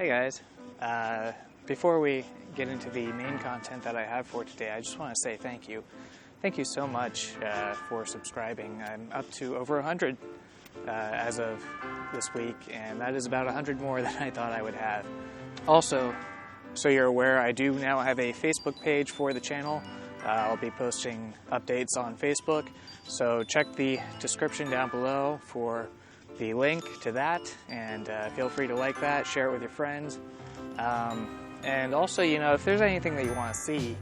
Hey guys, before we get into the main content that I have for today, I just want to say thank you. Thank you so much for subscribing. I'm up to over 100 as of this week, and that is about 100 more than I thought I would have. Also, so you're aware, I do now have a Facebook page for the channel. I'll be posting updates on Facebook, so check the description down below for the link to that, and feel free to like that, share it with your friends. And also, you know, if there's anything that you want to see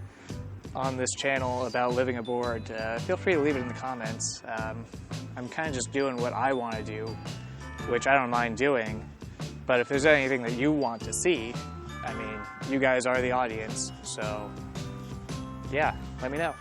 on this channel about living aboard, feel free to leave it in the comments. I'm kind of just doing what I want to do, which I don't mind doing, but if there's anything that you want to see, I mean, you guys are the audience, so yeah, let me know.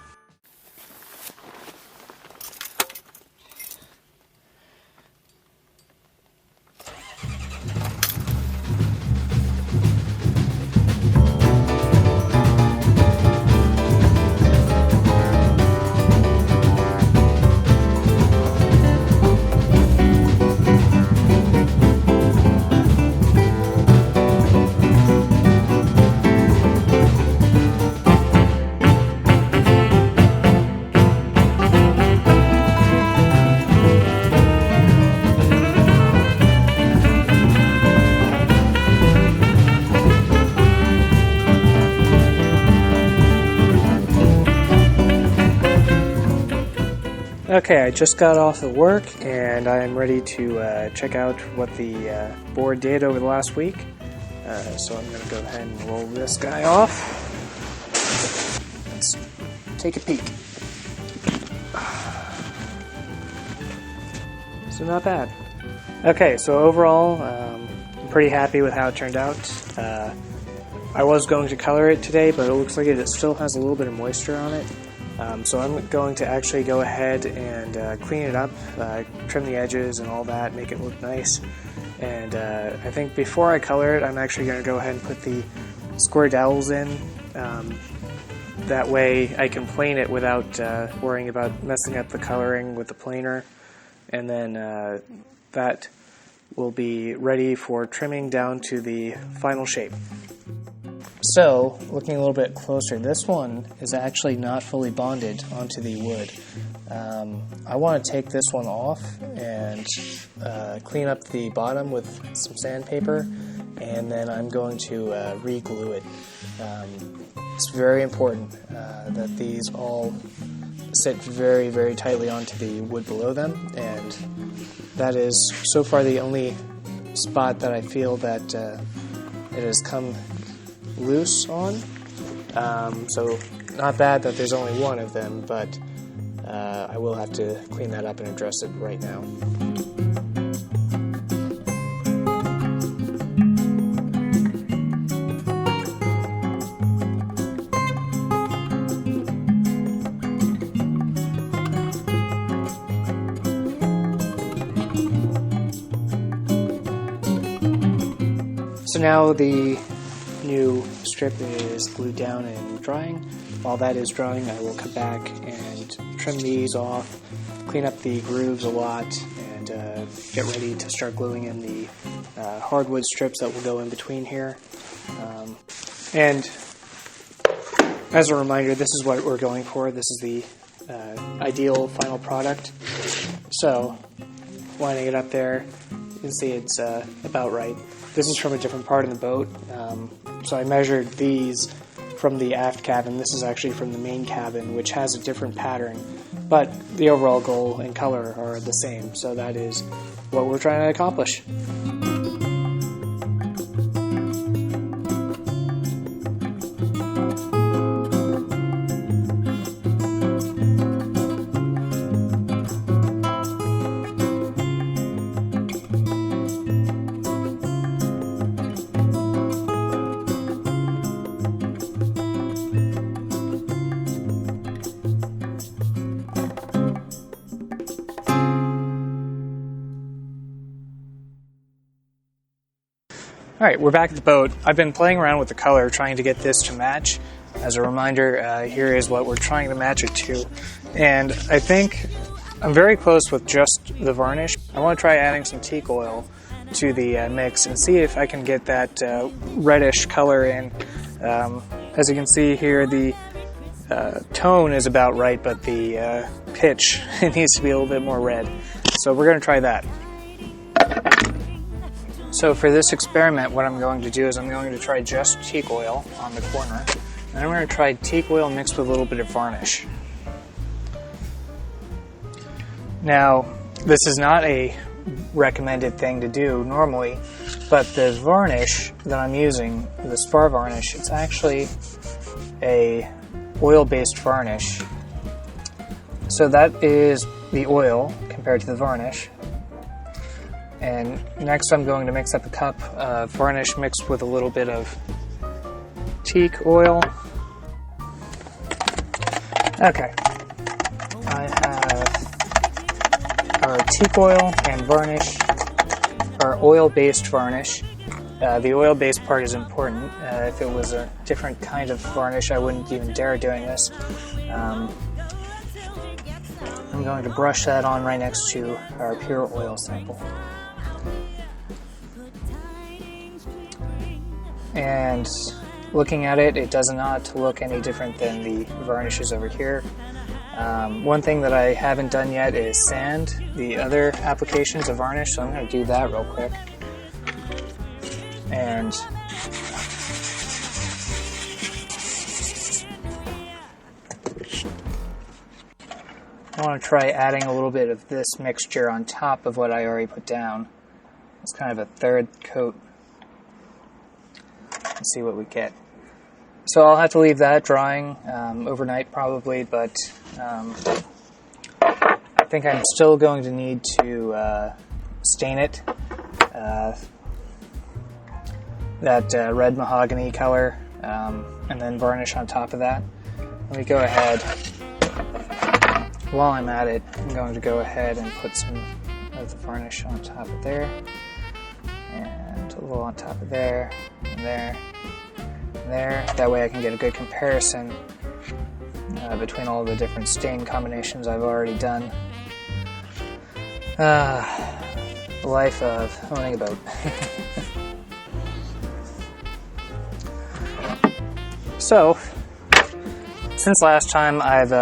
Okay, I just got off of work and I'm ready to check out what the board did over the last week. So I'm going to go ahead and roll this guy off. Let's take a peek. So not bad. Okay, so overall, I'm pretty happy with how it turned out. I was going to color it today, but it looks like it still has a little bit of moisture on it. So I'm going to actually go ahead and clean it up, trim the edges and all that, make it look nice. And I think before I color it, I'm actually going to go ahead and put the square dowels in. That way I can plane it without worrying about messing up the coloring with the planer. And then that will be ready for trimming down to the final shape. So, looking a little bit closer, this one is actually not fully bonded onto the wood. I want to take this one off and clean up the bottom with some sandpaper, and then I'm going to re-glue it. It's very important that these all sit very, very tightly onto the wood below them, and that is so far the only spot that I feel that it has come loose on. So not bad that there's only one of them, but I will have to clean that up and address it right now. So now the new strip is glued down and drying. While that is drying, I will come back and trim these off, clean up the grooves a lot, and get ready to start gluing in the hardwood strips that will go in between here. And as a reminder, this is what we're going for. This is the ideal final product. So, lining it up there, you can see it's about right. This is from a different part of the boat. So I measured these from the aft cabin. This is actually from the main cabin, which has a different pattern, but the overall goal and color are the same. So that is what we're trying to accomplish. Alright, we're back at the boat. I've been playing around with the color, trying to get this to match. As a reminder, here is what we're trying to match it to. And I think I'm very close with just the varnish. I want to try adding some teak oil to the mix and see if I can get that reddish color in. As you can see here, the tone is about right, but the pitch it needs to be a little bit more red. So we're going to try that. So for this experiment, what I'm going to do is I'm going to try just teak oil on the corner, and I'm going to try teak oil mixed with a little bit of varnish. Now, this is not a recommended thing to do normally, but the varnish that I'm using, the spar varnish, it's actually a oil-based varnish. So that is the oil compared to the varnish. And next I'm going to mix up a cup of varnish mixed with a little bit of teak oil. Okay, I have our teak oil and varnish, our oil-based varnish. The oil-based part is important. If it was a different kind of varnish, I wouldn't even dare doing this. I'm going to brush that on right next to our pure oil sample. And looking at it, it does not look any different than the varnishes over here. One thing that I haven't done yet is sand the other applications of varnish, so I'm going to do that real quick. And I want to try adding a little bit of this mixture on top of what I already put down. It's kind of a third coat. Let's see what we get. So I'll have to leave that drying overnight probably, but I think I'm still going to need to stain it. That red mahogany color, and then varnish on top of that. Let me go ahead. While I'm at it, I'm going to go ahead and put some of the varnish on top of there, and a little on top of there, and there, and there. That way I can get a good comparison between all the different stain combinations I've already done. The life of owning a boat. So, since last time, I've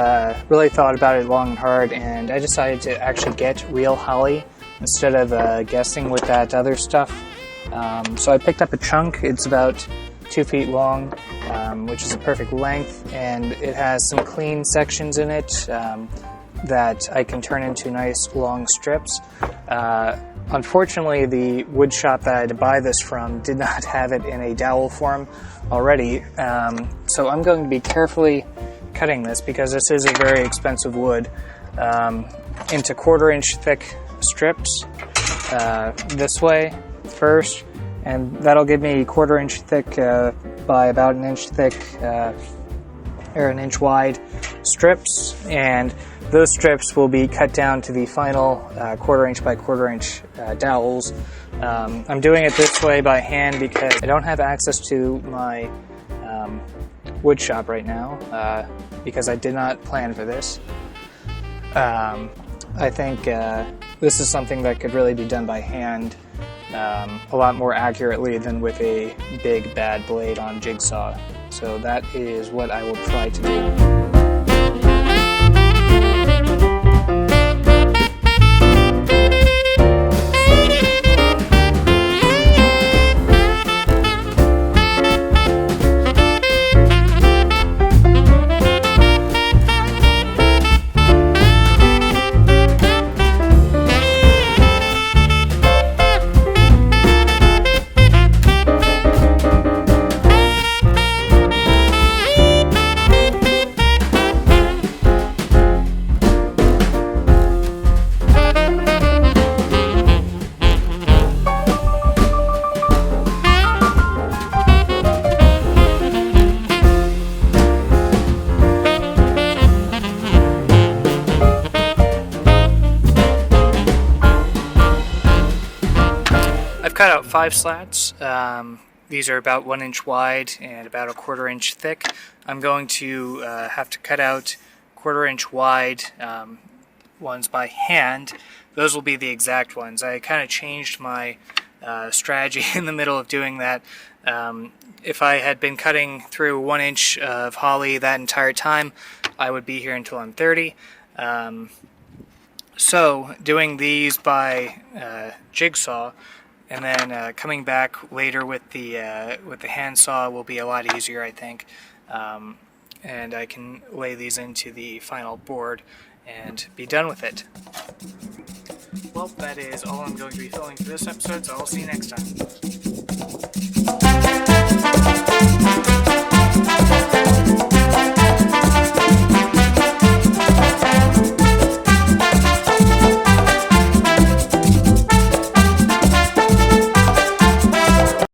really thought about it long and hard, and I decided to actually get real holly instead of guessing with that other stuff. So I picked up a chunk. It's about 2 feet long, which is a perfect length, and it has some clean sections in it that I can turn into nice long strips. Unfortunately, the wood shop that I had to buy this from did not have it in a dowel form already, so I'm going to be carefully cutting this, because this is a very expensive wood, into 1/4-inch thick strips this way first, and that'll give me 1/4-inch thick by about 1 inch thick or 1 inch wide strips, and those strips will be cut down to the final 1/4-inch by 1/4-inch dowels. I'm doing it this way by hand because I don't have access to my wood shop right now, because I did not plan for this. I think this is something that could really be done by hand a lot more accurately than with a big bad blade on jigsaw. So that is what I will try to do. Cut out 5 slats. These are about 1 inch wide and about 1/4-inch thick. I'm going to have to cut out 1/4-inch wide ones by hand. Those will be the exact ones. I kind of changed my strategy in the middle of doing that. If I had been cutting through 1 inch of holly that entire time, I would be here until I'm 30. So doing these by jigsaw and then coming back later with the handsaw will be a lot easier, I think. And I can lay these into the final board and be done with it. Well, that is all I'm going to be filming for this episode, so I'll see you next time.